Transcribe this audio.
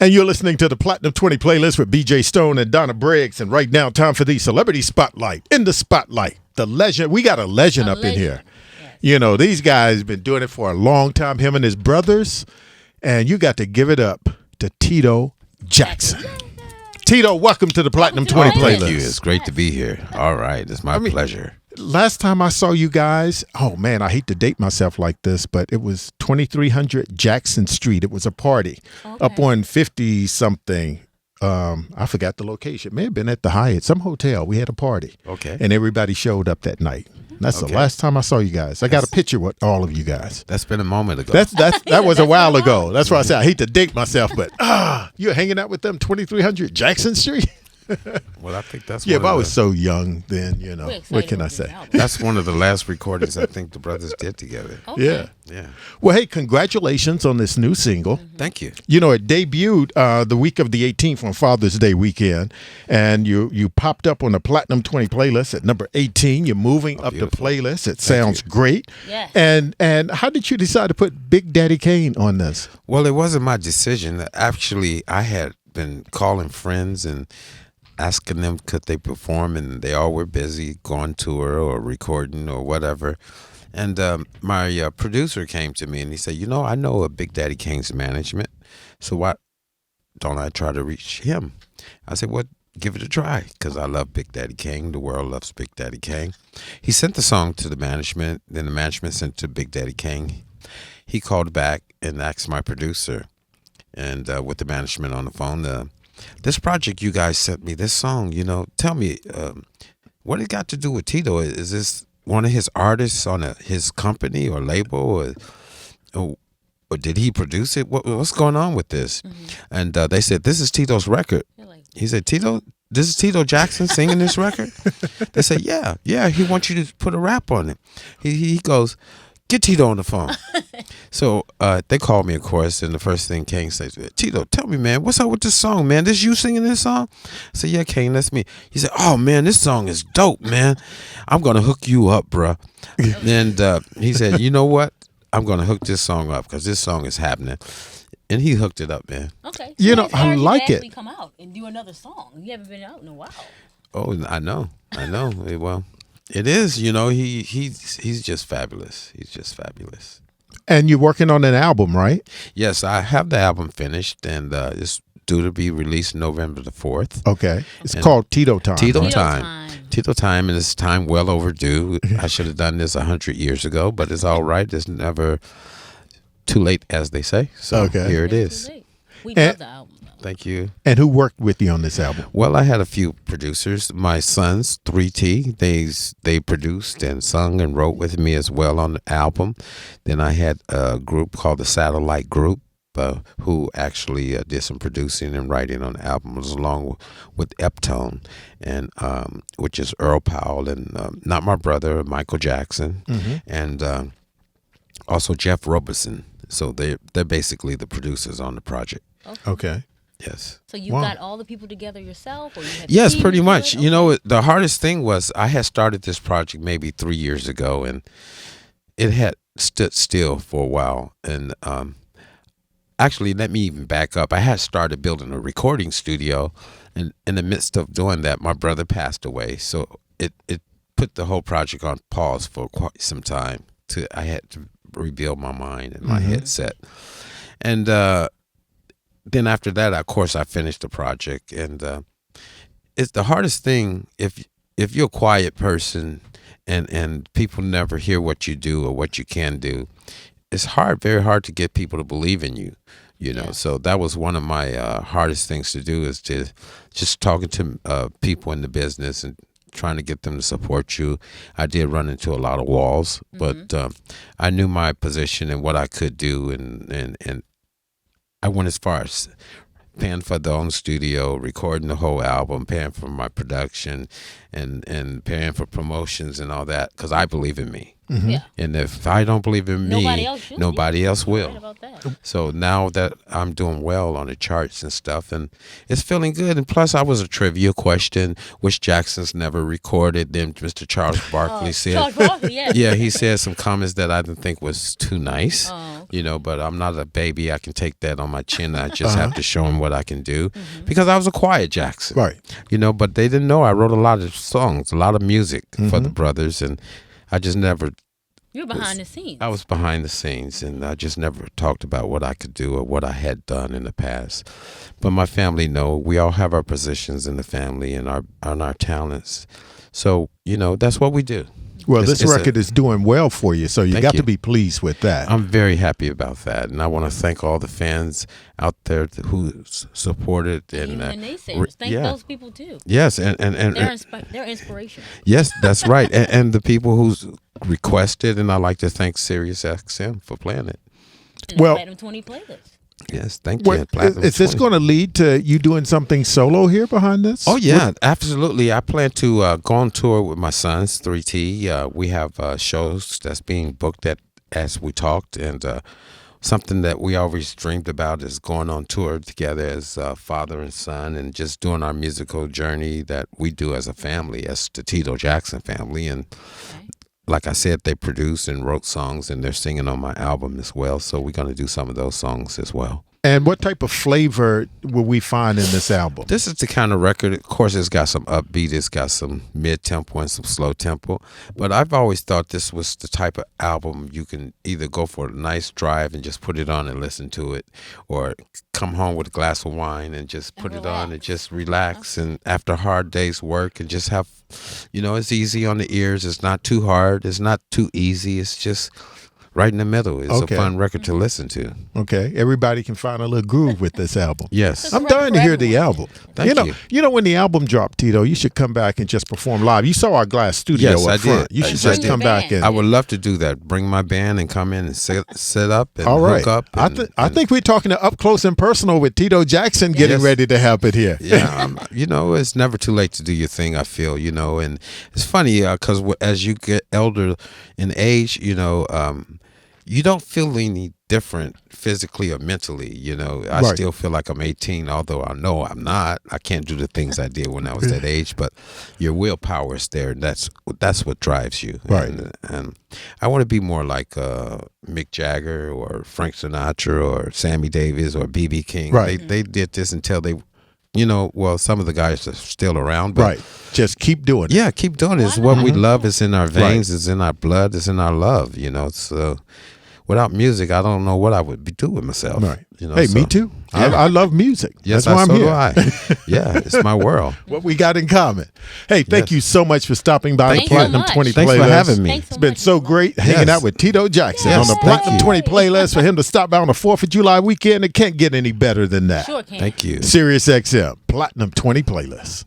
And you're listening to the Platinum 20 playlist with BJ Stone and Donna Briggs. And right now, time for the Celebrity Spotlight. In the Spotlight, the legend. We got a legend up in here. Yes. You know, these guys been doing it for a long time, him and his brothers. And you got to give it up to Tito Jackson. Tito, welcome to the Platinum 20 playlist. Thank you. It's great to be here. All right. It's my pleasure. Last time I saw you guys, oh man, I hate to date myself like this, but it was 2300 Jackson Street. It was a party up on 50 something. I forgot the location. It may have been at the Hyatt, some hotel. We had a party. Okay. And everybody showed up that night. That's the last time I saw you guys. I got a picture with all of you guys. That's been a moment ago. That was a while ago. That's why I said I hate to date myself, but you're hanging out with them 2300 Jackson Street? Well, I think that's but I was so young then, you know. What can I say? That's one of the last recordings I think the brothers did together. Okay. Yeah. Well, hey, congratulations on this new single. Thank you. You know, it debuted the week of the 18th on Father's Day weekend, and you popped up on the Platinum 20 playlist at number 18. You're moving up the playlist. It sounds great. Yes. And how did you decide to put Big Daddy Kane on this? Well, it wasn't my decision. Actually, I had been calling friends and asking them could they perform, and they all were busy going tour or recording or whatever. And my producer came to me and he said, you know, I know of Big Daddy Kane's management, so why don't I try to reach him? I said, well, give it a try, because I love Big Daddy Kane. The world loves Big Daddy Kane. He sent the song to the management, then the management sent it to Big Daddy Kane. He called back and asked my producer, and with the management on the phone, this project you guys sent me, this song, you know, tell me, what it got to do with Tito? Is this one of his artists on his company or label, or did he produce it? What's going on with this? Mm-hmm. And they said, this is Tito's record. He said, Tito, this is Tito Jackson singing this record? They said, yeah, he wants you to put a rap on it. He goes, get Tito on the phone. So they called me, of course, and the first thing Kane says, Tito, tell me, man, what's up with this song, man? This you singing this song? I said, yeah, Kane, that's me. He said, oh, man, this song is dope, man. I'm going to hook you up, bruh. And he said, you know what? I'm going to hook this song up because this song is happening. And he hooked it up, man. Okay. You know, I like it. Come out and do another song. You haven't been out in a while. Oh, I know. Well, it is, you know, he's just fabulous. He's just fabulous. And you're working on an album, right? Yes, I have the album finished, and it's due to be released November the 4th. Okay. It's called Tito Time. Tito Time, and it's time well overdue. I should have done this 100 years ago, but it's all right. It's never too late, as they say. So here it is. We love the album. Thank you. And who worked with you on this album? Well, I had a few producers. My sons, 3T, they produced and sung and wrote with me as well on the album. Then I had a group called the Satellite Group, who actually did some producing and writing on the album, along with Eptone, and which is Earl Powell and not my brother, Michael Jackson, and also Jeff Robertson. So they're basically the producers on the project. Okay. Yes. So you got all the people together yourself? Or you had yes, pretty much. You know, the hardest thing was I had started this project maybe 3 years ago, and it had stood still for a while. And actually, let me even back up. I had started building a recording studio, and in the midst of doing that, my brother passed away. So it put the whole project on pause for quite some time. I had to rebuild my mind and my headset. And then after that, of course, I finished the project, and it's the hardest thing if you're a quiet person and people never hear what you do or what you can do. It's very hard to get people to believe in you, you know. So that was one of my hardest things to do, is to just talking to people in the business and trying to get them to support you. I did run into a lot of walls, but I knew my position and what I could do, and I went as far as paying for the own studio, recording the whole album, paying for my production, and paying for promotions and all that, because I believe in me. Yeah. And if I don't believe in me, nobody else will. Right about that. So now that I'm doing well on the charts and stuff, and it's feeling good. And plus, I was a trivia question, which Jackson's never recorded. Then Mr. Charles Barkley said, Charles Barkley, yeah, he said some comments that I didn't think was too nice. but I'm not a baby. I can take that on my chin. I just have to show them what I can do because I was a quiet Jackson. Right. But they didn't know I wrote a lot of songs, a lot of music for the brothers, and I just never. You're behind the scenes. I was behind the scenes, and I just never talked about what I could do or what I had done in the past. But my family know. We all have our positions in the family and our talents. So, that's what we do. Well, this record is doing well for you, so you got to be pleased with that. I'm very happy about that, and I want to thank all the fans out there who supported and naysayers. Thank those people too. Yes, and they're inspirational. Yes, that's right, and the people who's requested, and I like to thank Sirius XM for playing it. And the Platinum 20 playlist. Yes, thank you. Is this going to lead to you doing something solo here behind this? Oh, yeah, absolutely. I plan to go on tour with my sons, 3T. We have shows that's being booked as we talked, and something that we always dreamed about is going on tour together as father and son and just doing our musical journey that we do as a family, as the Tito Jackson family. And like I said, they produced and wrote songs, and they're singing on my album as well. So we're going to do some of those songs as well. And what type of flavor will we find in this album? This is the kind of record, of course, it's got some upbeat, it's got some mid-tempo and some slow tempo. But I've always thought this was the type of album you can either go for a nice drive and just put it on and listen to it, or come home with a glass of wine and just put it on and just relax. And after a hard day's work and just have, it's easy on the ears. It's not too hard. It's not too easy. It's just right in the middle. It's a fun record to listen to. Okay. Everybody can find a little groove with this album. Yes. I'm dying to hear the album. Thank you. You know, when the album dropped, Tito, you should come back and just perform live. You saw our glass studio up front. You should just come back and. I would love to do that. Bring my band and come in and set up and hook up. I think we're talking to up close and personal with Tito Jackson getting ready to happen here. Yeah. It's never too late to do your thing, I feel, and it's funny because as you get elder in age, you don't feel any different physically or mentally. I still feel like I'm 18, although I know I'm not. I can't do the things I did when I was that age, but your willpower is there, and that's what drives you. Right. And I want to be more like Mick Jagger or Frank Sinatra or Sammy Davis or B.B. King. Right. They did this until they, some of the guys are still around. But just keep doing it. Yeah, keep doing it. It's what we love. It's in our veins. It's in our blood. It's in our love. So without music, I don't know what I would be doing with myself. Right. Me too. Yeah. I love music. Yes, that's why I'm so here. Do I. Yeah, it's my world. What we got in common. Hey, thank you so much for stopping by the Platinum 20 playlist. Thanks for having me. It's been so great hanging out with Tito Jackson on the Platinum 20 playlist. For him to stop by on the 4th of July weekend, it can't get any better than that. Sure can. Thank you. Sirius XM Platinum 20 playlist.